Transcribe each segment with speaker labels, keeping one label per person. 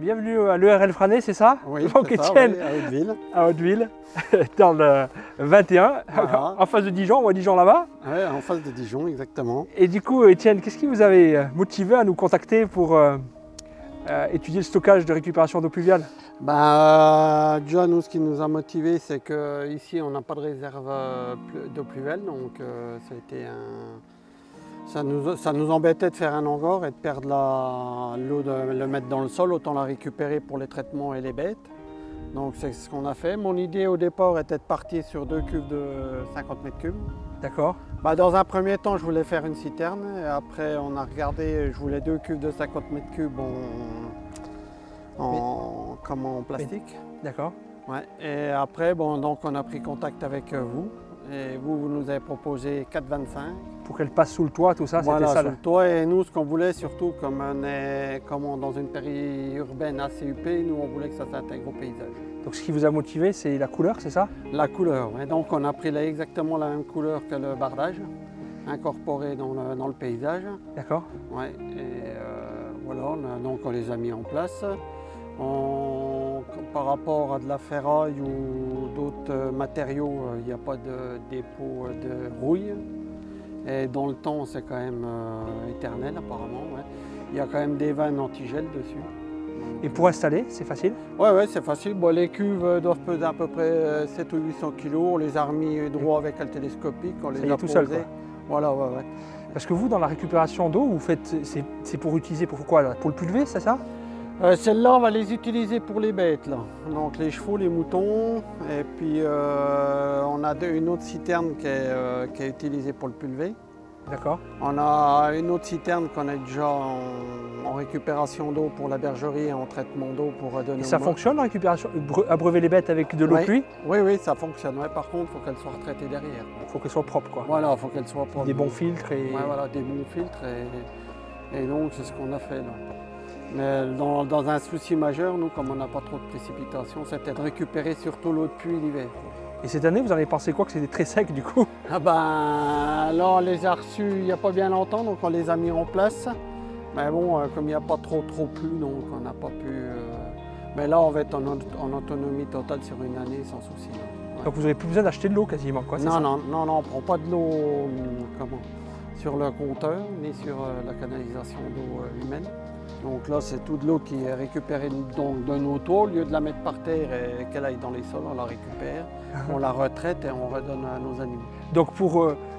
Speaker 1: bienvenue à l'ERL Franet, c'est ça?
Speaker 2: Oui,
Speaker 1: Donc,
Speaker 2: c'est ça,
Speaker 1: Étienne,
Speaker 2: oui, à Hauteville.
Speaker 1: à Hauteville, dans le 21,
Speaker 2: Voilà.
Speaker 1: en face de Dijon, on voit Dijon là-bas.
Speaker 2: Ouais, en face de Dijon, exactement.
Speaker 1: Et du coup, Étienne, qu'est-ce qui vous avait motivé à nous contacter pour étudier le stockage de récupération d'eau pluviale?
Speaker 2: Déjà, nous, ce qui nous a motivés, c'est qu'ici, on n'a pas de réserve d'eau pluviale, donc ça a été ça nous embêtait de faire un engor et de perdre l'eau, de le mettre dans le sol, autant la récupérer pour les traitements et les bêtes. Donc c'est ce qu'on a fait. Mon idée au départ était de partir sur 2 cuves de 50 mètres cubes.
Speaker 1: D'accord.
Speaker 2: Dans un premier temps, je voulais faire une citerne et après on a regardé, je voulais 2 cuves de 50 mètres cubes en plastique.
Speaker 1: D'accord.
Speaker 2: Ouais. Et après, donc on a pris contact avec vous et vous nous avez proposé 4,25.
Speaker 1: Pour qu'elle passe sous le toit, tout ça,
Speaker 2: Voilà,
Speaker 1: c'était ça.
Speaker 2: sous le toit. Et nous, ce qu'on voulait surtout, comme on est dans une périurbaine assez huppée, nous on voulait que ça s'intègre au paysage.
Speaker 1: Donc ce qui vous a motivé, c'est la couleur, c'est ça?
Speaker 2: La couleur, ouais. Donc on a pris exactement la même couleur que le bardage, incorporé dans le paysage.
Speaker 1: D'accord.
Speaker 2: Ouais. Et voilà, donc on les a mis en place. Par rapport à de la ferraille ou d'autres matériaux, il n'y a pas de dépôt de rouille. Et dans le temps, c'est quand même éternel apparemment. Ouais. Il y a quand même des vannes anti-gel dessus.
Speaker 1: Et pour installer, c'est facile?
Speaker 2: Ouais, c'est facile. Les cuves doivent peser à peu près 700 ou 800 kg. On les a remis droit avec un télescopique. On les a
Speaker 1: tout seul, quoi.
Speaker 2: Voilà, ouais.
Speaker 1: Parce que vous, dans la récupération d'eau, vous faites, c'est pour utiliser pour quoi là? Pour le pulver, c'est ça?
Speaker 2: Celles-là, on va les utiliser pour les bêtes, là. Donc les chevaux, les moutons, et puis on a une autre citerne qui est utilisée pour le pulver.
Speaker 1: D'accord.
Speaker 2: On a une autre citerne qu'on a déjà en récupération d'eau pour la bergerie et en traitement d'eau pour donner.
Speaker 1: Et ça fonctionne la récupération, abreuver les bêtes avec de l'eau de pluie?
Speaker 2: Oui, ça fonctionne. Ouais, par contre, il faut qu'elle soit retraitée derrière.
Speaker 1: Il faut qu'elle soit propre, quoi.
Speaker 2: Voilà, il faut qu'elle soit propre.
Speaker 1: Des bons filtres et...
Speaker 2: Ouais, voilà, des bons filtres et donc c'est ce qu'on a fait là. Mais dans un souci majeur, nous, comme on n'a pas trop de précipitations, c'était de récupérer surtout l'eau de pluie l'hiver.
Speaker 1: Et cette année, vous en avez pensé quoi, que c'était très sec du coup?
Speaker 2: Là, on les a reçus il n'y a pas bien longtemps, donc on les a mis en place. Mais bon, comme il n'y a pas trop plu, donc on n'a pas pu... Mais là, on va être en autonomie totale sur une année sans souci. Ouais.
Speaker 1: Donc vous n'avez plus besoin d'acheter de l'eau quasiment, quoi?
Speaker 2: Non, on ne prend pas de l'eau sur le compteur, ni sur la canalisation d'eau humaine. Donc là, c'est toute l'eau qui est récupérée de nos toits. Au lieu de la mettre par terre et qu'elle aille dans les sols, on la récupère, on la retraite et on redonne à nos animaux.
Speaker 1: Donc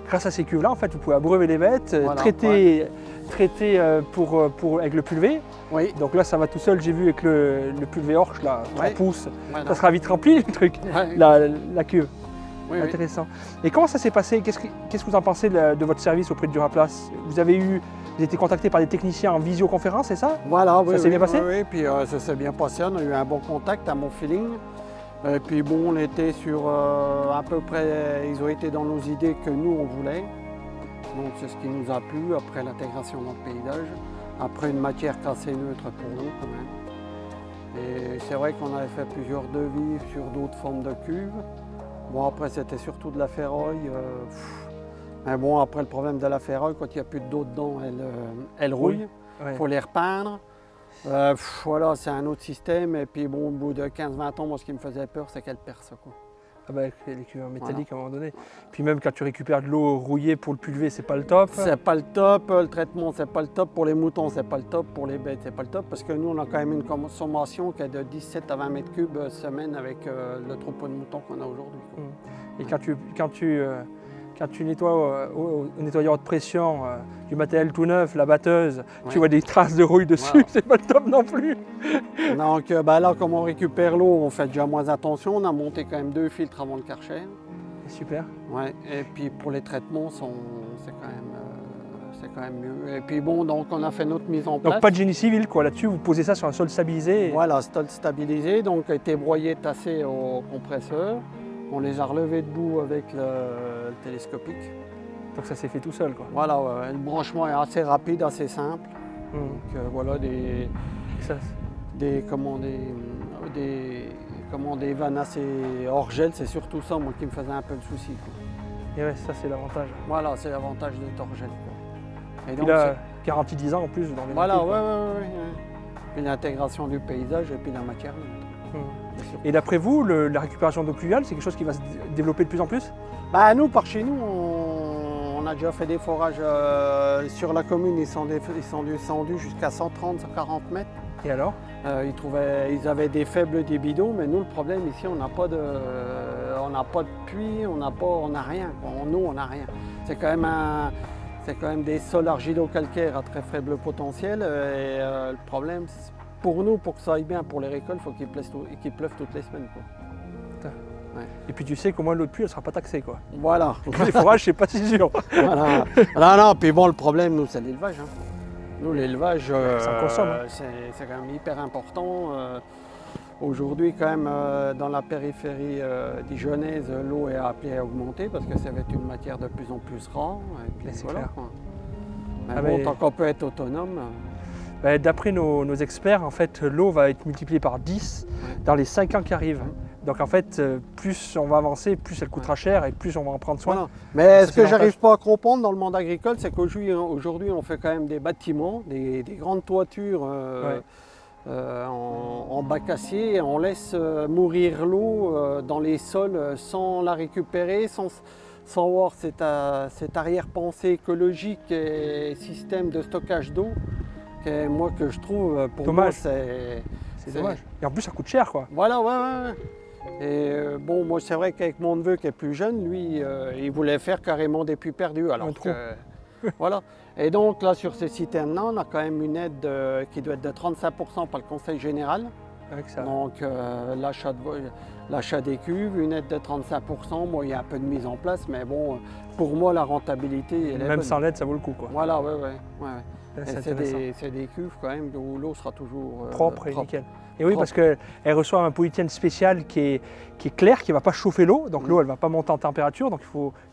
Speaker 1: grâce à ces cuves-là, en fait, vous pouvez abreuver les bêtes,
Speaker 2: voilà,
Speaker 1: traiter avec le pulvé.
Speaker 2: Oui.
Speaker 1: Donc là, ça va tout seul, j'ai vu avec le pulvé Orch, là, 3 pouces,
Speaker 2: voilà.
Speaker 1: Ça sera vite rempli le truc,
Speaker 2: Ouais.
Speaker 1: la cuve.
Speaker 2: Oui,
Speaker 1: intéressant. Et comment ça s'est passé? Qu'est-ce que vous en pensez de votre service auprès de Duraplace? Vous avez été contacté par des techniciens en visioconférence, c'est ça?
Speaker 2: Voilà,
Speaker 1: ça s'est bien passé?
Speaker 2: Oui, puis ça s'est bien passé, on a eu un bon contact, un bon feeling. Et puis bon, on était sur à peu près, ils ont été dans nos idées que nous on voulait. Donc c'est ce qui nous a plu après l'intégration dans le paysage, après une matière assez neutre pour nous quand même. Et c'est vrai qu'on avait fait plusieurs devis sur d'autres formes de cuves. Bon, après c'était surtout de la ferraille. Mais bon, après le problème de la ferraille, quand il n'y a plus d'eau dedans, elle rouille. Il faut les repeindre. Voilà, c'est un autre système. Et puis bon, au bout de 15-20 ans, moi ce qui me faisait peur, c'est qu'elle perce, quoi.
Speaker 1: Ah bah, les cuves métalliques à un moment donné. Puis même quand tu récupères de l'eau rouillée pour le pulver, c'est pas le top.
Speaker 2: C'est pas le top, le traitement c'est pas le top, pour les moutons c'est pas le top, pour les bêtes c'est pas le top, parce que nous on a quand même une consommation qui est de 17 à 20 mètres cubes semaine avec le troupeau de moutons qu'on a aujourd'hui.
Speaker 1: Et quand tu nettoies au nettoyeur de pression du matériel tout neuf, la batteuse, tu vois des traces de rouille dessus, voilà. C'est pas le top non plus.
Speaker 2: Donc là, comme on récupère l'eau, on fait déjà moins attention. On a monté quand même 2 filtres avant le Karcher.
Speaker 1: Super.
Speaker 2: Ouais. Et puis pour les traitements, c'est quand même mieux. Et puis bon, donc on a fait notre mise en place.
Speaker 1: Donc pas de génie civil quoi, là-dessus, vous posez ça sur un sol stabilisé.
Speaker 2: Voilà, sol stabilisé, donc a été broyé, tassé au compresseur. On les a relevés debout avec le télescopique.
Speaker 1: Donc ça s'est fait tout seul quoi.
Speaker 2: Voilà, le branchement est assez rapide, assez simple. Donc voilà des vannes assez hors gel, c'est surtout ça moi qui me faisait un peu de souci.
Speaker 1: Et ouais, ça c'est l'avantage.
Speaker 2: Voilà, c'est l'avantage d'être hors gel.
Speaker 1: Et donc là, garantie 10 ans en plus dans les
Speaker 2: voilà,
Speaker 1: marqués,
Speaker 2: ouais. puis l'intégration du paysage et puis la matière humide.
Speaker 1: Et d'après vous, la récupération d'eau pluviale, c'est quelque chose qui va se développer de plus en plus?
Speaker 2: Bah, nous, par chez nous, on a déjà fait des forages sur la commune, ils sont descendus jusqu'à 130-140 mètres.
Speaker 1: Et alors?
Speaker 2: Ils avaient des faibles débits d'eau, mais nous, le problème ici, on n'a pas de puits, on n'a rien. En eau, on n'a rien. C'est quand même des sols argilo-calcaires à très faible potentiel. Et le problème, pour nous, pour que ça aille bien pour les récoltes, il faut qu'il pleuve toutes les semaines, quoi.
Speaker 1: Ouais. Et puis tu sais qu'au moins l'eau de pluie, elle ne sera pas taxée, quoi.
Speaker 2: Voilà.
Speaker 1: Donc les forages, c'est pas si sûr.
Speaker 2: Voilà. Non, puis bon, le problème, nous, c'est l'élevage. Hein. Nous, l'élevage,
Speaker 1: ça consomme.
Speaker 2: C'est quand même hyper important. Aujourd'hui, quand même, dans la périphérie dijonnaise, l'eau est appelée à augmenter parce que ça va être une matière de plus en plus rare.
Speaker 1: C'est clair.
Speaker 2: Mais bon, tant qu'on peut être autonome.
Speaker 1: D'après nos experts, en fait, l'eau va être multipliée par 10 dans les 5 ans qui arrivent. Donc en fait, plus on va avancer, plus elle coûtera cher et plus on va en prendre soin.
Speaker 2: Voilà. Mais ce que j'arrive pas à comprendre dans le monde agricole, c'est qu'aujourd'hui, on fait quand même des bâtiments, des grandes toitures en bac acier, et on laisse mourir l'eau dans les sols sans la récupérer, sans avoir cette arrière-pensée écologique et système de stockage d'eau. Moi, que je trouve, pour
Speaker 1: dommage.
Speaker 2: moi,
Speaker 1: c'est dommage. Et en plus, ça coûte cher, quoi.
Speaker 2: Voilà, ouais. Et bon, moi, c'est vrai qu'avec mon neveu qui est plus jeune, lui, il voulait faire carrément des puits perdus. Alors que, voilà. Et donc, là, sur ces citernes-là, on a quand même une aide qui doit être de 35% par le Conseil général. Donc, l'achat des cuves, une aide de 35%. Bon, il y a un peu de mise en place, mais bon, pour moi, la rentabilité, elle est
Speaker 1: même
Speaker 2: bonne.
Speaker 1: Sans l'aide, ça vaut le coup, quoi.
Speaker 2: Voilà, ouais. C'est des cuves quand même où l'eau sera toujours
Speaker 1: propre et nickel. Et oui, parce qu'elle reçoit un polyéthylène spécial qui est clair, qui ne va pas chauffer l'eau, donc l'eau elle ne va pas monter en température, donc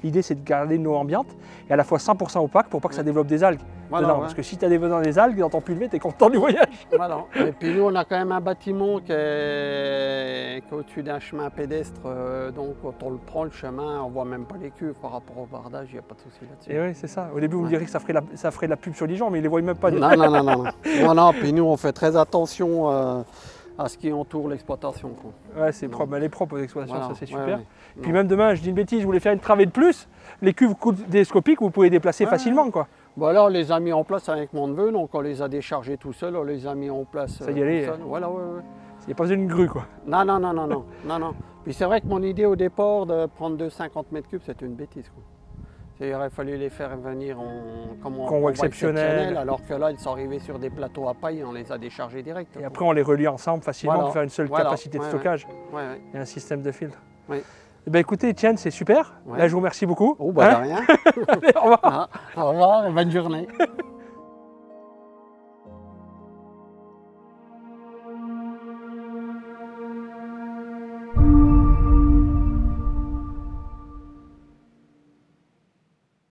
Speaker 1: l'idée c'est de garder une eau ambiante et à la fois 100% opaque pour pas que ça développe des algues.
Speaker 2: Voilà,
Speaker 1: parce que si tu as des algues dans ton pulvé, tu es content du voyage.
Speaker 2: Voilà. Et puis nous on a quand même un bâtiment qui est au-dessus d'un chemin pédestre, donc quand on le prend le chemin, on voit même pas les cuves par rapport au bardage, il n'y a pas de souci là-dessus.
Speaker 1: Et oui, c'est ça. Au début vous me direz que ça ferait de la pub sur les gens, mais ils les voient même pas.
Speaker 2: Non, puis nous on fait très attention à ce qui entoure l'exploitation.
Speaker 1: Ouais, c'est propre. Elle est propre aux exploitations, ça c'est super. Puis même demain, je dis une bêtise, je voulais faire une travée de plus, les cuves télescopiques, vous pouvez déplacer facilement, quoi.
Speaker 2: Bon, alors on les a mis en place avec mon neveu, donc on les a déchargés tout seul, on les a mis en place.
Speaker 1: Ça y est,
Speaker 2: voilà,
Speaker 1: il n'y a pas besoin d'une grue, quoi.
Speaker 2: Non. Puis c'est vrai que mon idée au départ de prendre 250 mètres cubes, c'était une bêtise, quoi. Il aurait fallu les faire venir en convoi exceptionnel, alors que là, ils sont arrivés sur des plateaux à paille et on les a déchargés direct.
Speaker 1: Et après, on les relie ensemble facilement pour faire une seule capacité de stockage et un système de filtre. Eh bien, écoutez, Étienne, c'est super. Là, je vous remercie beaucoup.
Speaker 2: De rien.
Speaker 1: Allez, au revoir.
Speaker 2: Au revoir et bonne journée.